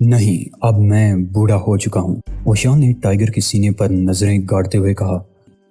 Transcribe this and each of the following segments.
نہیں، اب میں بوڑھا ہو چکا ہوں۔ اوشان نے ٹائیگر کے سینے پر نظریں گاڑتے ہوئے کہا،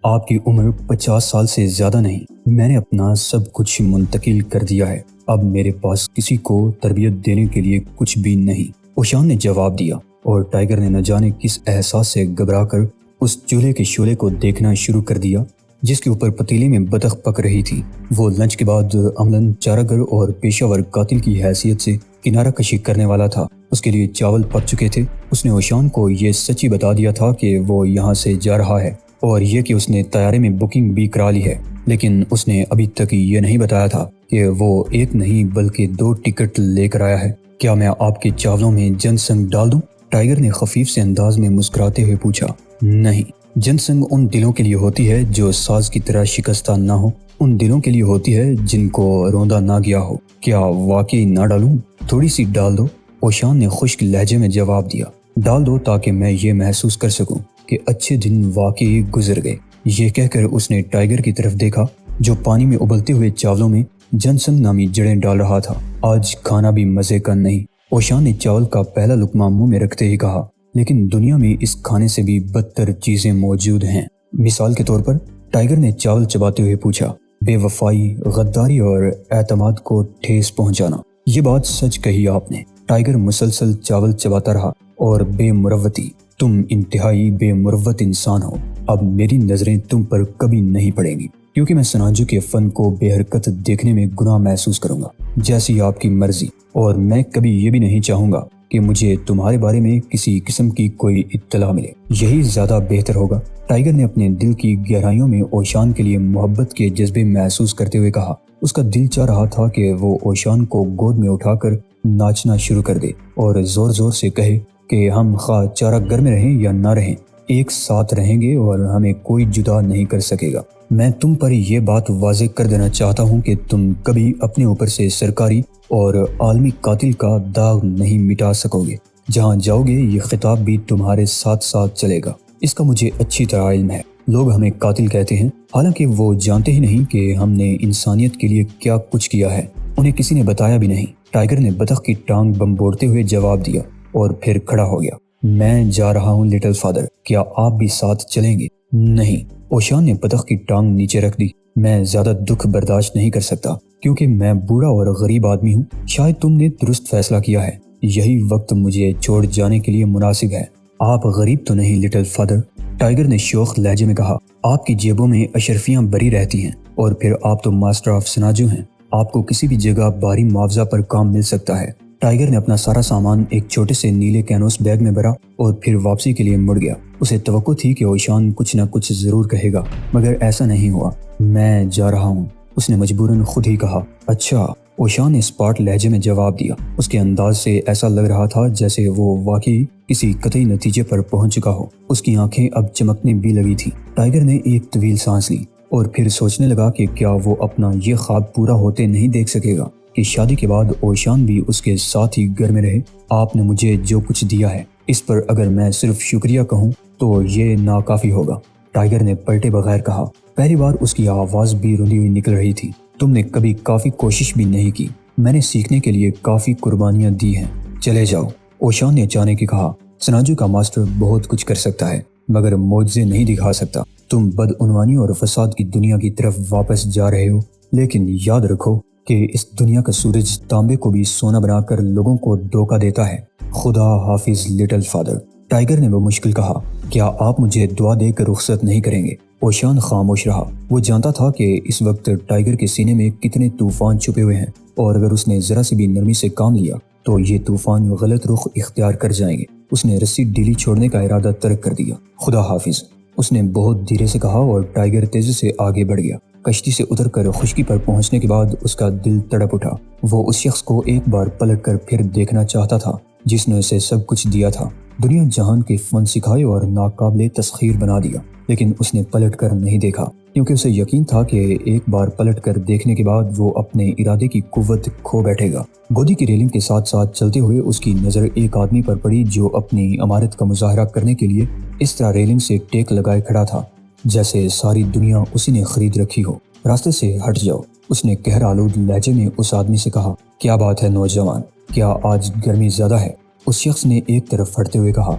آپ کی عمر 50 سال سے زیادہ نہیں۔ میں نے اپنا سب کچھ منتقل کر دیا ہے۔ اب میرے پاس کسی کو تربیت دینے کے لیے کچھ بھی نہیں، اوشان نے جواب دیا، اور ٹائیگر نے نہ جانے کس احساس سے گھبرا کر اس چولہے کے شعلے کو دیکھنا شروع کر دیا جس کے اوپر پتیلے میں بطخ پک رہی تھی۔ وہ لنچ کے بعد عملاً چارہ گر اور پیشہ ور قاتل کی حیثیت سے کنارہ کشی کرنے والا تھا۔ اس کے لیے چاول پک چکے تھے۔ اس نے اوشان کو یہ سچی بتا دیا تھا کہ وہ یہاں سے جا رہا ہے، اور یہ کہ اس نے طیارے میں بکنگ بھی کرا لی ہے، لیکن اس نے ابھی تک یہ نہیں بتایا تھا کہ وہ ایک نہیں بلکہ 2 ٹکٹ لے کر آیا ہے۔ کیا میں آپ کے چاولوں میں جنسنگ ڈال دوں؟ ٹائیگر نے خفیف سے انداز میں مسکراتے ہوئے پوچھا۔ نہیں، جنسنگ ان دلوں کے لیے ہوتی ہے جو ساز کی طرح شکستہ نہ ہو، ان دلوں کے لیے ہوتی ہے جن کو روندا نہ گیا ہو۔ کیا واقعی نہ ڈالوں؟ تھوڑی سی ڈال دو، اوشان نے خشک لہجے میں جواب دیا۔ ڈال دو تاکہ میں یہ محسوس کر سکوں کہ اچھے دن واقعی گزر گئے۔ یہ کہہ کر اس نے ٹائیگر کی طرف دیکھا جو پانی میں ابلتے ہوئے چاولوں میں جنسنگ نامی جڑیں ڈال رہا تھا۔ آج کھانا بھی مزے کا نہیں، اوشان نے چاول کا پہلا لقمہ منہ میں رکھتے ہی کہا، لیکن دنیا میں اس کھانے سے بھی بدتر چیزیں موجود ہیں۔ مثال کے طور پر، ٹائیگر نے چاول چباتے ہوئے پوچھا، بے وفائی، غداری اور اعتماد کو ٹھیس پہنچانا۔ یہ بات سچ کہی آپ نے۔ ٹائیگر مسلسل چاول چباتا رہا، اور بے مروتی، تم انتہائی بے مروت انسان ہو۔ اب میری نظریں تم پر کبھی نہیں پڑیں گی، کیونکہ میں سناجو کے فن کو بے حرکت دیکھنے میں گناہ محسوس کروں گا، جیسی آپ کی مرضی، اور میں کبھی یہ بھی نہیں چاہوں گا کہ مجھے تمہارے بارے میں کسی قسم کی کوئی اطلاع ملے۔ یہی زیادہ بہتر ہوگا۔ ٹائیگر نے اپنے دل کی گہرائیوں میں اوشان کے لیے محبت کے جذبے محسوس کرتے ہوئے کہا۔ اس کا دل چاہ رہا تھا کہ وہ اوشان کو گود میں اٹھا کر ناچنا شروع کر دے اور زور زور سے کہے کہ ہم خواہ چارہ گر میں رہیں یا نہ رہیں، ایک ساتھ رہیں گے اور ہمیں کوئی جدا نہیں کر سکے گا۔ میں تم پر یہ بات واضح کر دینا چاہتا ہوں کہ تم کبھی اپنے اوپر سے سرکاری اور عالمی قاتل کا داغ نہیں مٹا سکو گے۔ جہاں جاؤ گے یہ خطاب بھی تمہارے ساتھ ساتھ چلے گا۔ اس کا مجھے اچھی طرح علم ہے۔ لوگ ہمیں قاتل کہتے ہیں، حالانکہ وہ جانتے ہی نہیں کہ ہم نے انسانیت کے لیے کیا کچھ کیا ہے۔ انہیں کسی نے بتایا بھی نہیں۔ ٹائیگر نے بطخ کی ٹانگ بمبوڑتے ہوئے جواب دیا اور پھر کھڑا ہو گیا۔ میں جا رہا ہوں لٹل فادر، کیا آپ بھی ساتھ چلیں گے؟ نہیں، اوشان نے بطخ کی ٹانگ نیچے رکھ دی۔ میں زیادہ دکھ برداشت نہیں کر سکتا، کیونکہ میں بوڑھا اور غریب آدمی ہوں۔ شاید تم نے درست فیصلہ کیا ہے، یہی وقت مجھے چھوڑ جانے کے لیے مناسب ہے۔ آپ غریب تو نہیں لٹل فادر، ٹائیگر نے شوخ لہجے میں کہا۔ آپ کی جیبوں میں اشرفیاں بری رہتی ہیں، اور پھر آپ تو ماسٹر آف سناجو ہیں۔ آپ کو کسی بھی جگہ بھاری معاوضہ پر کام مل سکتا ہے۔ ٹائیگر نے اپنا سارا سامان ایک چھوٹے سے نیلے کینوس بیگ میں بھرا اور پھر واپسی کے لیے مڑ گیا۔ اسے توقع تھی کہ اوشان کچھ نہ کچھ ضرور کہے گا، مگر ایسا نہیں ہوا۔ میں جا رہا ہوں، اس نے مجبوراً خود ہی کہا۔ اچھا، اوشان نے اسپاٹ لہجے میں جواب دیا۔ اس کے انداز سے ایسا لگ رہا تھا جیسے وہ واقعی کسی قطعی نتیجے پر پہنچ چکا ہو۔ اس کی آنکھیں اب چمکنے بھی لگی تھی۔ ٹائیگر نے ایک طویل سانس لی اور پھر سوچنے لگا کہ کیا وہ اپنا یہ خواب پورا ہوتے نہیں دیکھ سکے گا کہ شادی کے بعد اوشان بھی اس کے ساتھ ہی گھر میں رہے۔ آپ نے مجھے جو کچھ دیا ہے، اس پر اگر میں صرف شکریہ کہوں تو یہ ناکافی ہوگا، ٹائیگر نے پلٹے بغیر کہا۔ پہلی بار اس کی آواز بھی رندی ہوئی نکل رہی تھی۔ تم نے کبھی کافی کوشش بھی نہیں کی۔ میں نے سیکھنے کے لیے کافی قربانیاں دی ہیں۔ چلے جاؤ، اوشان نے اچانک ہی کہا۔ سناجو کا ماسٹر بہت کچھ کر سکتا ہے، مگر معجزے نہیں دکھا سکتا۔ تم بدعنوانی اور فساد کی دنیا کی طرف واپس جا رہے ہو، لیکن یاد رکھو کہ اس دنیا کا سورج تانبے کو بھی سونا بنا کر لوگوں کو دھوکہ دیتا ہے۔ خدا حافظ لٹل فادر، ٹائیگر نے بمشکل کہا۔ کیا آپ مجھے دعا دے کر رخصت نہیں کریں گے؟ اوشان خاموش رہا۔ وہ جانتا تھا کہ اس وقت ٹائیگر کے سینے میں کتنے طوفان چھپے ہوئے ہیں، اور اگر اس نے ذرا سی بھی نرمی سے کام لیا تو یہ طوفان غلط رخ اختیار کر جائیں گے۔ اس نے رسی ڈھیلی چھوڑنے کا ارادہ ترک کر دیا۔ خدا حافظ، اس نے بہت دھیرے سے کہا، اور ٹائیگر تیزی سے آگے بڑھ گیا۔ کشتی سے اتر کر خشکی پر پہنچنے کے بعد اس کا دل تڑپ اٹھا۔ وہ اس شخص کو ایک بار پلٹ کر پھر دیکھنا چاہتا تھا جس نے اسے سب کچھ دیا تھا، دنیا جہان کے فن سکھائے اور ناقابل تسخیر بنا دیا، لیکن اس نے پلٹ کر نہیں دیکھا، کیونکہ اسے یقین تھا کہ ایک بار پلٹ کر دیکھنے کے بعد وہ اپنے ارادے کی قوت کھو بیٹھے گا۔ گودی کی ریلنگ کے ساتھ ساتھ چلتے ہوئے اس کی نظر ایک آدمی پر پڑی جو اپنی عمارت کا مظاہرہ کرنے کے لیے اس طرح ریلنگ سے ٹیک لگائے کھڑا تھا جیسے ساری دنیا اسی نے خرید رکھی ہو۔ راستے سے ہٹ جاؤ، اس نے قہر آلود لہجے میں اس آدمی سے کہا۔ کیا بات ہے نوجوان، کیا آج گرمی زیادہ ہے؟ اس شخص نے ایک طرف ہٹتے ہوئے کہا،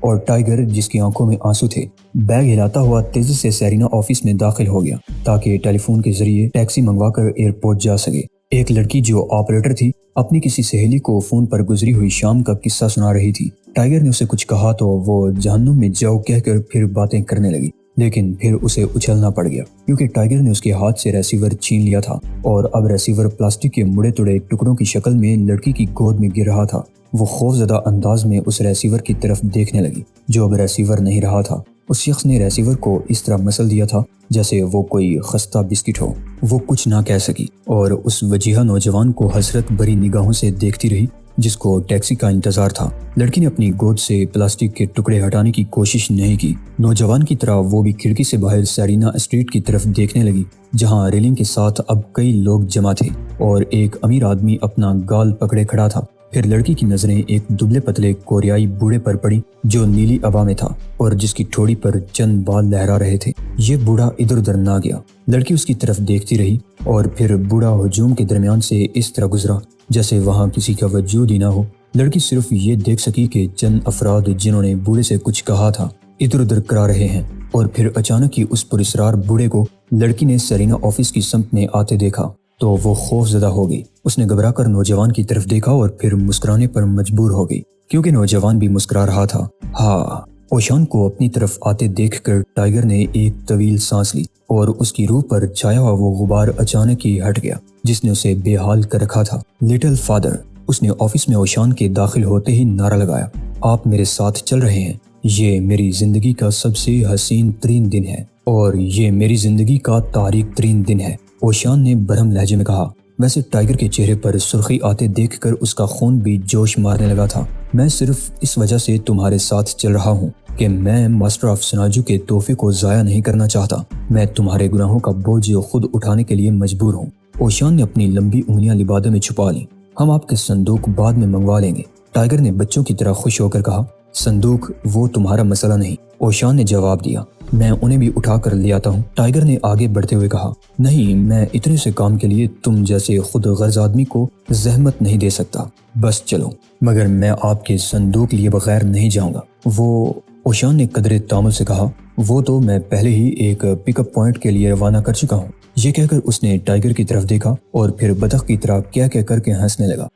اور ٹائیگر جس کی آنکھوں میں آنسو تھے بیگ ہلاتا ہوا تیزی سے سیرینا آفس میں داخل ہو گیا تاکہ ٹیلی فون کے ذریعے ٹیکسی منگوا کر ایئرپورٹ جا سکے۔ ایک لڑکی جو آپریٹر تھی اپنی کسی سہیلی کو فون پر گزری ہوئی شام کا قصہ سنا رہی تھی۔ ٹائیگر نے اسے کچھ کہا تو وہ جہنم میں جاؤ کہہ کر پھر باتیں کرنے لگی، لیکن پھر اسے اچھلنا پڑ گیا کیونکہ ٹائیگر نے اس کے ہاتھ سے ریسیور چھین لیا تھا اور اب ریسیور پلاسٹک کے مڑے توڑے ٹکڑوں کی شکل میں لڑکی کی گود میں گر رہا تھا۔ وہ خوفزدہ انداز میں اس ریسیور کی طرف دیکھنے لگی جو اب ریسیور نہیں رہا تھا۔ اس شخص نے ریسیور کو اس طرح مسل دیا تھا جیسے وہ کوئی خستہ بسکٹ ہو۔ وہ کچھ نہ کہہ سکی اور اس وجیہہ نوجوان کو حسرت بھری نگاہوں سے دیکھتی رہی جس کو ٹیکسی کا انتظار تھا۔ لڑکی نے اپنی گود سے پلاسٹک کے ٹکڑے ہٹانے کی کوشش نہیں کی۔ نوجوان کی طرح وہ بھی کھڑکی سے باہر سیرینا اسٹریٹ کی طرف دیکھنے لگی جہاں ریلنگ کے ساتھ اب کئی لوگ جمع تھے اور ایک امیر آدمی اپنا گال پکڑے کھڑا تھا۔ پھر لڑکی کی نظریں ایک دبلے پتلے کوریائی بوڑھے پر پڑی جو نیلی عبا میں تھا اور جس کی ٹھوڑی پر چند بال لہرا رہے تھے۔ یہ بوڑھا ادھر ادھر نہ گیا۔ لڑکی اس کی طرف دیکھتی رہی اور پھر بوڑھا ہجوم کے درمیان سے اس طرح گزرا جیسے وہاں کسی کا وجود ہی نہ ہو۔ لڑکی صرف یہ دیکھ سکی کہ چند افراد جنہوں نے بوڑھے سے کچھ کہا تھا ادھر ادھر کرا رہے ہیں، اور پھر اچانک ہی اس پراسرار بوڑھے کو لڑکی نے سیرینا آفس کی سمت میں آتے دیکھا تو وہ خوف زدہ ہو گئی۔ اس نے گھبرا کر نوجوان کی طرف دیکھا اور پھر مسکرانے پر مجبور ہو گئی کیونکہ نوجوان بھی مسکرا رہا تھا۔ ہاں، اوشان کو اپنی طرف آتے دیکھ کر ٹائیگر نے ایک طویل سانس لی اور اس کی روح پر چھایا ہوا وہ غبار اچانک ہی ہٹ گیا جس نے اسے بے حال کر رکھا تھا۔ لٹل فادر، اس نے آفس میں اوشان کے داخل ہوتے ہی نعرہ لگایا، آپ میرے ساتھ چل رہے ہیں؟ یہ میری زندگی کا سب سے حسین ترین دن ہے اور یہ میری زندگی کا تاریک ترین دن ہے، اوشان نے برہم لہجے میں کہا۔ ویسے ٹائیگر کے چہرے پر سرخی آتے دیکھ کر اس کا خون بھی جوش مارنے لگا تھا۔ میں صرف اس وجہ سے تمہارے ساتھ چل رہا ہوں کہ میں ماسٹر آف سناجو کے تحفے کو ضائع نہیں کرنا چاہتا۔ میں تمہارے گناہوں کا بوجھ خود اٹھانے کے لیے مجبور ہوں۔ اوشان نے اپنی لمبی انگلیاں لبادے میں چھپا لیں۔ ہم آپ کے صندوق بعد میں منگوا لیں گے، ٹائیگر نے بچوں کی طرح خوش ہو کر کہا۔ صندوق وہ تمہارا مسئلہ نہیں، اوشان نے جواب دیا، میں انہیں بھی اٹھا کر لے آتا ہوں۔ ٹائیگر نے آگے بڑھتے ہوئے کہا، نہیں، میں اتنے سے کام کے لیے تم جیسے خود غرض آدمی کو زحمت نہیں دے سکتا، بس چلو، مگر میں آپ کے صندوق لیے بغیر نہیں جاؤں گا۔ وہ، اوشان نے قدرے تامل سے کہا، وہ تو میں پہلے ہی ایک پک اپ پوائنٹ کے لیے روانہ کر چکا ہوں۔ یہ کہہ کر اس نے ٹائیگر کی طرف دیکھا اور پھر بطخ کی طرح کہہ کر کے ہنسنے لگا۔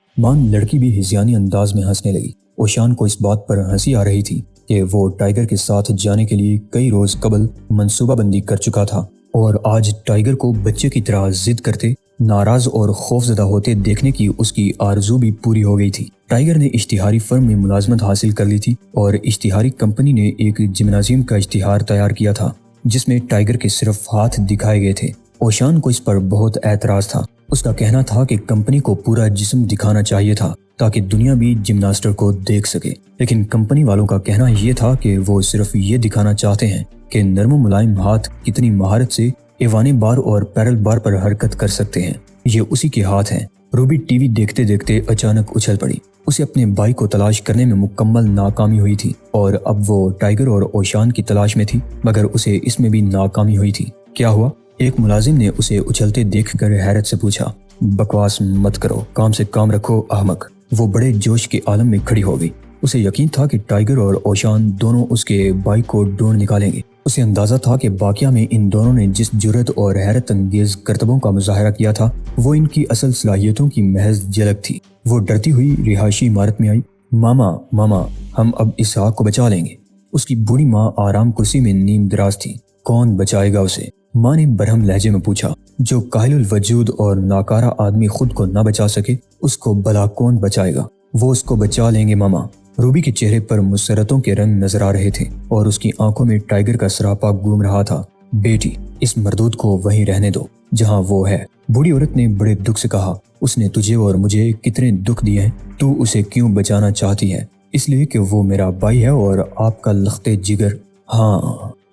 لڑکی بھی ہذیانی انداز میں ہنسنے لگی۔ اوشان کو اس بات پر ہنسی آ رہی تھی کہ وہ ٹائیگر کے ساتھ جانے کے لیے کئی روز قبل منصوبہ بندی کر چکا تھا اور آج ٹائیگر کو بچے کی طرح ضد کرتے، ناراض اور خوفزدہ ہوتے دیکھنے کی اس کی آرزو بھی پوری ہو گئی تھی۔ ٹائیگر نے اشتہاری فرم میں ملازمت حاصل کر لی تھی اور اشتہاری کمپنی نے ایک جمنازیم کا اشتہار تیار کیا تھا جس میں ٹائیگر کے صرف ہاتھ دکھائے گئے تھے۔ اوشان کو اس پر بہت اعتراض تھا۔ اس کا کہنا تھا کہ کمپنی کو پورا جسم دکھانا چاہیے تھا تاکہ دنیا بھی جمناسٹر کو دیکھ سکے، لیکن کمپنی والوں کا کہنا یہ تھا کہ وہ صرف یہ دکھانا چاہتے ہیں کہ نرم و ملائم ہاتھ کتنی مہارت سے ایوانے بار اور پیرل بار پر حرکت کر سکتے ہیں۔ یہ اسی کے ہاتھ ہیں۔ روبی ٹی وی دیکھتے دیکھتے اچانک اچھل پڑی۔ اسے اپنے بھائی کو تلاش کرنے میں مکمل ناکامی ہوئی تھی اور اب وہ ٹائیگر اور اوشان کی تلاش میں تھی، مگر اسے اس میں بھی ناکامی ہوئی تھی۔ کیا ہوا؟ ایک ملازم نے اسے اچھلتے دیکھ کر حیرت سے پوچھا۔ بکواس مت کرو، کام سے کام رکھو احمق۔ وہ بڑے جوش کے عالم میں کھڑی ہو گئی۔ اسے یقین تھا کہ ٹائیگر اور اوشان دونوں اس کے بھائی کو ڈھونڈ نکالیں گے۔ اسے اندازہ تھا کہ واقعہ میں ان دونوں نے جس جرأت اور حیرت انگیز کرتبوں کا مظاہرہ کیا تھا وہ ان کی اصل صلاحیتوں کی محض جھلک تھی۔ وہ ڈرتی ہوئی رہائشی عمارت میں آئی۔ ماما، ہم اب اسحاق کو بچا لیں گے۔ اس کی بوڑھی ماں آرام کرسی میں نیم دراز تھی۔ کون بچائے گا اسے؟ ماں نے برہم لہجے میں پوچھا۔ جو کاہل الوجود اور ناکارہ آدمی خود کو نہ بچا سکے اس کو بھلا کون بچائے گا؟ وہ اس کو بچا لیں گے ماما۔ روبی کے چہرے پر مسرتوں کے رنگ نظر آ رہے تھے اور اس کی آنکھوں میں ٹائیگر کا سراپا گھوم رہا تھا۔ بیٹی، اس مردود کو وہیں رہنے دو جہاں وہ ہے، بوڑھی عورت نے بڑے دکھ سے کہا۔ اس نے تجھے اور مجھے کتنے دکھ دیے ہیں، تو اسے کیوں بچانا چاہتی ہے؟ اس لیے کہ وہ میرا بھائی ہے اور آپ کا لخت جگر۔ ہاں،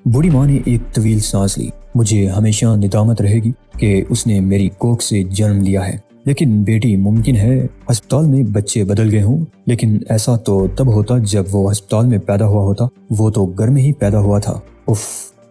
بوڑھی ماں نے ایک طویل سانس لی۔ مجھے ہمیشہ ندامت رہے گی کہ اس نے میری کوکھ سے جنم لیا ہے، لیکن بیٹی ممکن ہے ہسپتال میں بچے بدل گئے ہوں، لیکن ایسا تو تب ہوتا جب وہ ہسپتال میں پیدا ہوا ہوتا، وہ تو گھر میں ہی پیدا ہوا تھا۔ اف،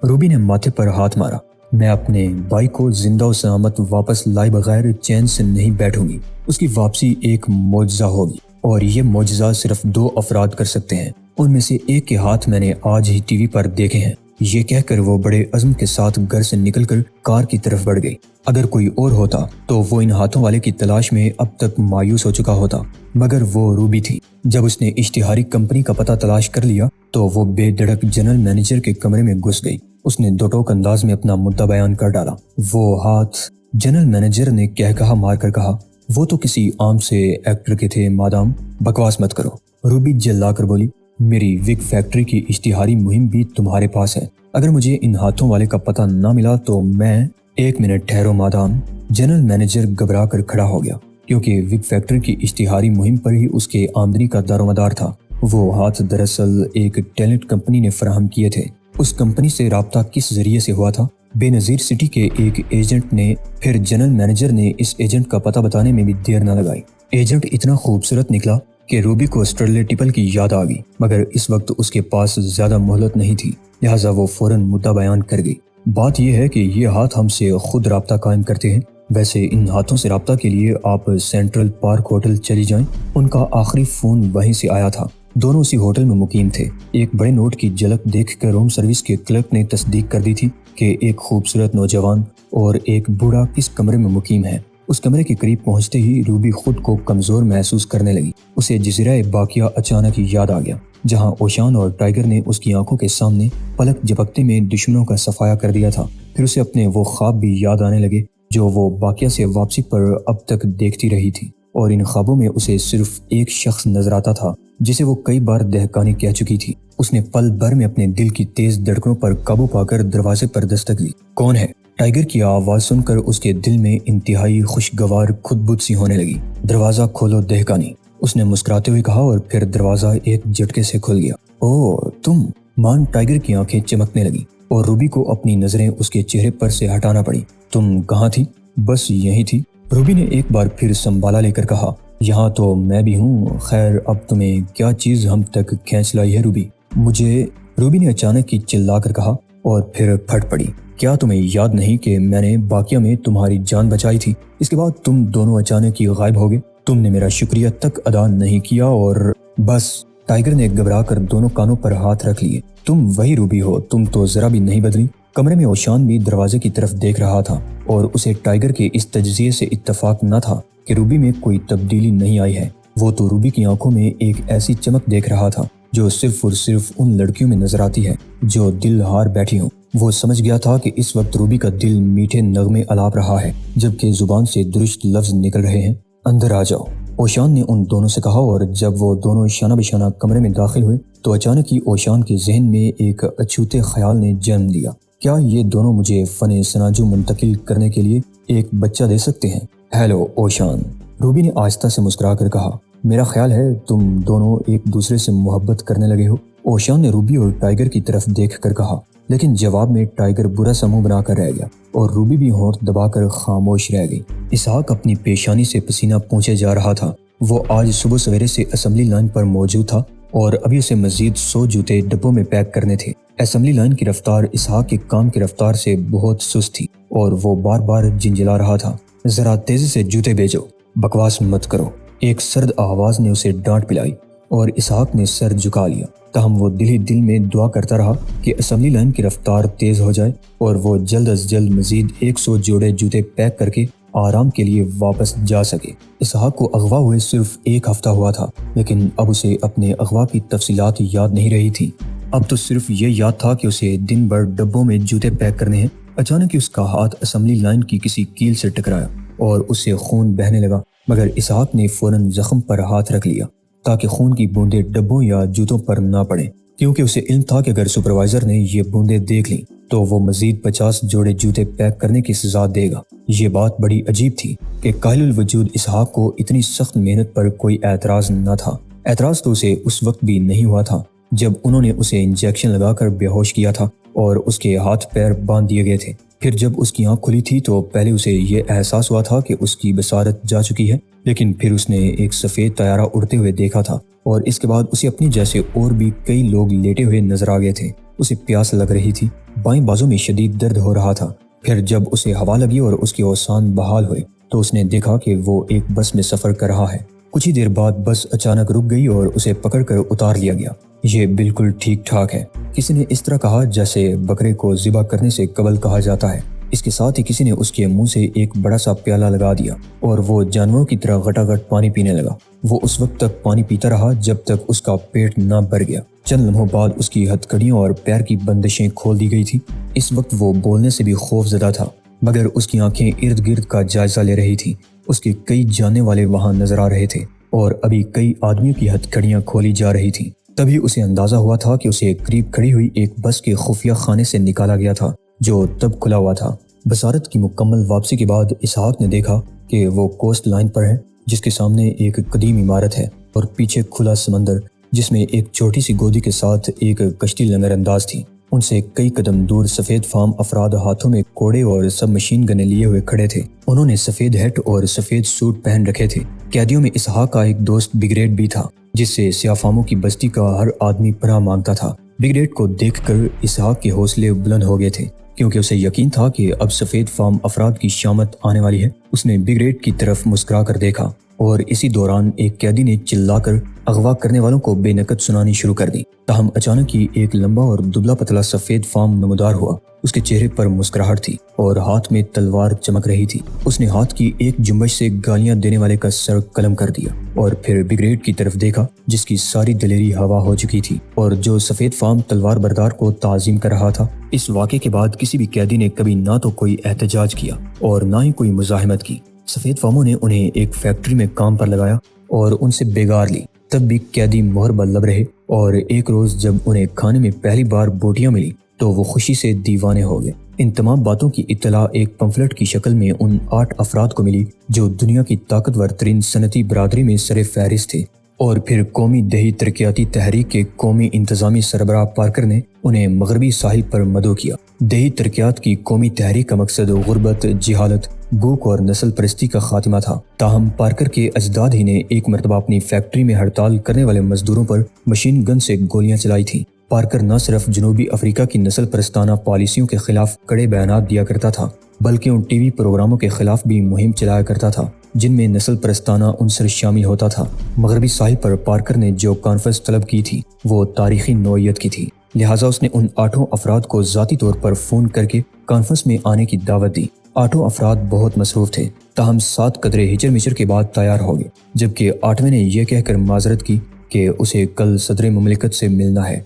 روبی نے ماتھے پر ہاتھ مارا۔ میں اپنے بھائی کو زندہ و سلامت واپس لائے بغیر چین سے نہیں بیٹھوں گی۔ اس کی واپسی ایک معجزہ ہوگی۔ اور یہ معجزہ صرف 2 افراد کر سکتے ہیں، ان میں سے ایک کے ہاتھ میں نے آج ہی ٹی وی پر دیکھے ہیں۔ یہ کہہ کر وہ بڑے عزم کے ساتھ گھر سے نکل کر کار کی طرف بڑھ گئی۔ اگر کوئی اور ہوتا تو وہ ان ہاتھوں والے کی تلاش میں اب تک مایوس ہو چکا ہوتا، مگر وہ روبی تھی۔ جب اس نے اشتہاری کمپنی کا پتہ تلاش کر لیا تو وہ بے دھڑک جنرل مینیجر کے کمرے میں گھس گئی۔ اس نے دو ٹوک انداز میں اپنا مدعا بیان کر ڈالا۔ وہ ہاتھ، جنرل مینیجر نے کہا مار کر کہا، وہ تو کسی عام سے ایکٹر کے تھے مادام، بکواس مت کرو۔ روبی جلا کر بولی، میری وگ فیکٹری کی اشتہاری مہم بھی تمہارے پاس ہے، اگر مجھے ان ہاتھوں والے کا پتہ نہ ملا تو میں… 1 منٹ ٹھہرو مادام۔ جنرل مینیجر گھبرا کر کھڑا ہو گیا، کیونکہ وگ فیکٹری کی اشتہاری مہم پر ہی اس کے آمدنی کا دار و مدار تھا۔ وہ ہاتھ دراصل ایک ٹیلنٹ کمپنی نے فراہم کیے تھے۔ اس کمپنی سے رابطہ کس ذریعے سے ہوا تھا؟ بے نظیر سٹی کے ایک ایجنٹ نے۔ پھر جنرل مینیجر نے اس ایجنٹ کا پتہ بتانے میں بھی دیر نہ لگائی۔ ایجنٹ اتنا خوبصورت نکلا کہ روبی کو اسٹرلے ٹپل کی یاد آ گئی، مگر اس وقت اس کے پاس زیادہ مہلت نہیں تھی، لہٰذا وہ فوراً مدعا بیان کر گئی۔ بات یہ ہے کہ یہ ہاتھ ہم سے خود رابطہ قائم کرتے ہیں۔ ویسے ان ہاتھوں سے رابطہ کے لیے آپ سینٹرل پارک ہوٹل چلی جائیں، ان کا آخری فون وہیں سے آیا تھا۔ دونوں اسی ہوٹل میں مقیم تھے۔ ایک بڑے نوٹ کی جھلک دیکھ کر روم سروس کے کلرک نے تصدیق کر دی تھی کہ ایک خوبصورت نوجوان اور ایک بوڑھا کس کمرے میں مقیم ہے۔ اس کمرے کے قریب پہنچتے ہی روبی خود کو کمزور محسوس کرنے لگی۔ اسے جزیرہ باقیہ اچانک یاد آ گیا، جہاں اوشان اور ٹائیگر نے اس کی آنکھوں کے سامنے پلک جھپکتے میں دشمنوں کا صفایا کر دیا تھا۔ پھر اسے اپنے وہ خواب بھی یاد آنے لگے جو وہ باقیہ سے واپسی پر اب تک دیکھتی رہی تھی، اور ان خوابوں میں اسے صرف ایک شخص نظر آتا تھا جسے وہ کئی بار دہقانی کہہ چکی تھی۔ اس نے پل بھر میں اپنے دل کی تیز دھڑکنوں پر قابو پا کر دروازے پر دستک دی۔ کون ہے؟ ٹائیگر کی آواز سن کر اس کے دل میں انتہائی خوشگوار خود بت سی ہونے لگی۔ دروازہ کھولو دہقانی، اس نے مسکراتے ہوئے کہا، اور پھر دروازہ ایک جھٹکے سے کھل گیا۔ اوہ تم! مان ٹائیگر کی آنکھیں چمکنے لگی اور روبی کو اپنی نظریں اس کے چہرے پر سے ہٹانا پڑی۔ تم کہاں تھی؟ بس یہی تھی، روبی نے ایک بار پھر سنبھالا لے کر کہا۔ یہاں تو میں بھی ہوں، خیر اب تمہیں کیا چیز ہم تک کھینچ لائی ہے روبی؟ مجھے… روبی نے اچانک ہی چلا کر کہا اور پھر پھٹ پڑی۔ کیا تمہیں یاد نہیں کہ میں نے باقیہ میں تمہاری جان بچائی تھی؟ اس کے بعد تم دونوں اچانک ہی غائب ہو گئے، تم نے میرا شکریہ تک ادا نہیں کیا اور… بس! ٹائیگر نے گھبرا کر دونوں کانوں پر ہاتھ رکھ لیے۔ تم وہی روبی ہو، تم تو ذرا بھی نہیں بدلی۔ کمرے میں اوشان بھی دروازے کی طرف دیکھ رہا تھا، اور اسے ٹائیگر کے اس تجزیے سے اتفاق نہ تھا کہ روبی میں کوئی تبدیلی نہیں آئی ہے۔ وہ تو روبی کی آنکھوں میں ایک ایسی چمک دیکھ رہا تھا جو صرف اور صرف ان لڑکیوں میں نظر آتی ہے جو دل ہار بیٹھی ہوں۔ وہ سمجھ گیا تھا کہ اس وقت روبی کا دل میٹھے نغمے الاپ رہا ہے، جبکہ زبان سے درست لفظ نکل رہے ہیں۔ اندر آ جاؤ، اوشان نے ان دونوں سے کہا، اور جب وہ دونوں شانہ بشانہ کمرے میں داخل ہوئے تو اچانک ہی اوشان کے ذہن میں ایک اچھوتے خیال نے جنم لیا۔ کیا یہ دونوں مجھے فن سناجو منتقل کرنے کے لیے ایک بچہ دے سکتے ہیں؟ ہیلو اوشان، روبی نے آہستہ سے مسکرا کر کہا، میرا خیال ہے تم دونوں ایک دوسرے سے محبت کرنے لگے ہو۔ اوشان نے روبی اور ٹائیگر کی طرف دیکھ کر کہا، لیکن جواب میں ٹائیگر برا سا منہ بنا کر رہ گیا اور روبی بھی ہونٹ دبا کر خاموش رہ گئی۔ اسحاق اپنی پیشانی سے پسینہ پونچھے جا رہا تھا۔ وہ آج صبح سویرے سے اسمبلی لائن پر موجود تھا اور ابھی اسے مزید 100 جوتے ڈبوں میں پیک کرنے تھے۔ اسمبلی لائن کی رفتار اسحاق کے کام کی رفتار سے بہت سست تھی اور وہ بار بار جھنجھلا رہا تھا۔ ذرا تیزی سے جوتے بھیجو، بکواس مت کرو، ایک سرد آواز نے اسے ڈانٹ پلائی، اور اسحاق نے سر جھکا لیا۔ تاہم وہ دل ہی دل میں دعا کرتا رہا کہ اسمبلی لائن کی رفتار تیز ہو جائے اور وہ جلد از جلد مزید 100 جوڑے جوتے پیک کر کے آرام کے لیے واپس جا سکے۔ اسحاق کو اغوا ہوئے صرف 1 ہفتہ ہوا تھا، لیکن اب اسے اپنے اغوا کی تفصیلات یاد نہیں رہی تھی۔ اب تو صرف یہ یاد تھا کہ اسے دن بھر ڈبوں میں جوتے پیک کرنے ہیں۔ اچانک ہی اس کا ہاتھ اسمبلی لائن کی کسی کیل سے ٹکرایا اور اس سے خون بہنے لگا، مگر اسحاق نے فوراً زخم پر ہاتھ رکھ لیا تاکہ خون کی بوندیں ڈبوں یا جوتوں پر نہ پڑیں، کیونکہ اسے علم تھا کہ اگر سپروائزر نے یہ بوندیں دیکھ لیں تو وہ مزید 50 جوڑے جوتے پیک کرنے کی سزا دے گا۔ یہ بات بڑی عجیب تھی کہ قائل الوجود اسحاق کو اتنی سخت محنت پر کوئی اعتراض نہ تھا۔ اعتراض تو اسے اس وقت بھی نہیں ہوا تھا جب انہوں نے اسے انجیکشن لگا کر بے ہوش کیا تھا اور اس کے ہاتھ پیر باندھ دیے گئے تھے۔ پھر جب اس کی آنکھ کھلی تھی تو پہلے اسے یہ احساس ہوا تھا کہ اس کی بصارت جا چکی ہے، لیکن پھر اس نے ایک سفید طیارہ اڑتے ہوئے دیکھا تھا، اور اس کے بعد اسے اپنی جیسے اور بھی کئی لوگ لیٹے ہوئے نظر آ گئے تھے۔ اسے پیاس لگ رہی تھی، بائیں بازو میں شدید درد ہو رہا تھا۔ پھر جب اسے ہوا لگی اور اس کے اوسان بحال ہوئے تو اس نے دیکھا کہ وہ ایک بس میں سفر کر رہا ہے۔ کچھ ہی دیر بعد بس اچانک رک گئی اور اسے پکڑ کر اتار لیا گیا۔ یہ بالکل ٹھیک ٹھاک ہے، کسی نے اس طرح کہا جیسے بکرے کو ذبح کرنے سے قبل کہا جاتا ہے۔ اس کے ساتھ ہی کسی نے اس کے منہ سے ایک بڑا سا پیالہ لگا دیا اور وہ جانوروں کی طرح گھٹا گھٹ پانی پینے لگا۔ وہ اس وقت تک پانی پیتا رہا جب تک اس کا پیٹ نہ بھر گیا۔ چند لمحوں بعد اس کی ہتھکڑیوں اور پیر کی بندشیں کھول دی گئی تھی۔ اس وقت وہ بولنے سے بھی خوف زدہ تھا، مگر اس کی آنکھیں ارد گرد کا جائزہ لے رہی تھی۔ اس کے کئی جاننے والے وہاں نظر آ رہے تھے اور ابھی کئی آدمیوں کی ہتھکڑیاں کھولی جا رہی تھیں۔ تبھی اسے اندازہ ہوا تھا کہ اسے قریب کھڑی ہوئی ایک بس کے خفیہ خانے سے نکالا گیا تھا جو تب کھلا ہوا تھا۔ بصارت کی مکمل واپسی کے بعد اسحاق نے دیکھا کہ وہ کوسٹ لائن پر ہے، جس کے سامنے ایک قدیم عمارت ہے اور پیچھے کھلا سمندر جس میں ایک چھوٹی سی گودی کے ساتھ ایک کشتی لنگر انداز تھی۔ ان سے کئی قدم دور سفید فام افراد ہاتھوں میں کوڑے اور سب مشین گنیں لیے ہوئے کھڑے تھے۔ انہوں نے سفید ہیٹ اور سفید سوٹ پہن رکھے تھے۔ قیدیوں میں اسحاق کا ایک دوست بگریٹ بھی تھا، جس سے سیاہ فاموں کی بستی کا ہر آدمی پناہ مانگتا تھا۔ بگریٹ کو دیکھ کر اسحاق کے حوصلے بلند ہو گئے تھے، کیونکہ اسے یقین تھا کہ اب سفید فام افراد کی شامت آنے والی ہے۔ اس نے بگریٹ کی طرف مسکرا کر دیکھا اور اسی دوران ایک قیدی نے چلا کر اغوا کرنے والوں کو بے نقد سنانی شروع کر دی۔ تاہم اچانک ہی ایک لمبا اور دبلا پتلا سفید فام نمودار ہوا۔ اس کے چہرے پر مسکراہٹ تھی اور ہاتھ میں تلوار چمک رہی تھی۔ اس نے ہاتھ کی ایک جنبش سے گالیاں دینے والے کا سر قلم کر دیا اور پھر بگریٹ کی طرف دیکھا، جس کی ساری دلیری ہوا ہو چکی تھی اور جو سفید فام تلوار بردار کو تعظیم کر رہا تھا۔ اس واقعے کے بعد کسی بھی قیدی نے کبھی نہ تو کوئی احتجاج کیا اور نہ ہی کوئی مزاحمت کی۔ سفید فاموں نے انہیں ایک فیکٹری میں کام پر لگایا اور ان سے بیگار لی۔ تب بھی قیدی مہر بد لب رہے اور ایک روز جب انہیں کھانے میں پہلی بار بوٹیاں ملی تو وہ خوشی سے دیوانے ہو گئے۔ ان تمام باتوں کی اطلاع ایک پمفلٹ کی شکل میں ان 8 افراد کو ملی جو دنیا کی طاقتور ترین صنعتی برادری میں سر فہرست تھے، اور پھر قومی دیہی ترقیاتی تحریک کے قومی انتظامی سربراہ پارکر نے انہیں مغربی ساحل پر مدعو کیا۔ دیہی ترقیات کی قومی تحریک کا مقصد غربت، جہالت، بھوک اور نسل پرستی کا خاتمہ تھا۔ تاہم پارکر کے اجداد ہی نے ایک مرتبہ اپنی فیکٹری میں ہڑتال کرنے والے مزدوروں پر مشین گن سے گولیاں چلائی تھیں۔ پارکر نہ صرف جنوبی افریقہ کی نسل پرستانہ پالیسیوں کے خلاف کڑے بیانات دیا کرتا تھا، بلکہ ان ٹی وی پروگراموں کے خلاف بھی مہم چلایا کرتا تھا جن میں نسل پرستانہ عنصر شامل ہوتا تھا۔ مغربی ساحل پر پارکر نے جو کانفرنس طلب کی تھی وہ تاریخی نوعیت کی تھی، لہٰذا اس نے ان 8 افراد کو ذاتی طور پر فون کر کے کانفرنس میں آنے کی دعوت دی۔ 8 افراد بہت مصروف تھے، تاہم 7 قدرے ہچر مچر کے بعد تیار ہو گئے، جبکہ 8ویں نے یہ کہہ کر معذرت کی کہ اسے کل صدر مملکت سے ملنا ہے۔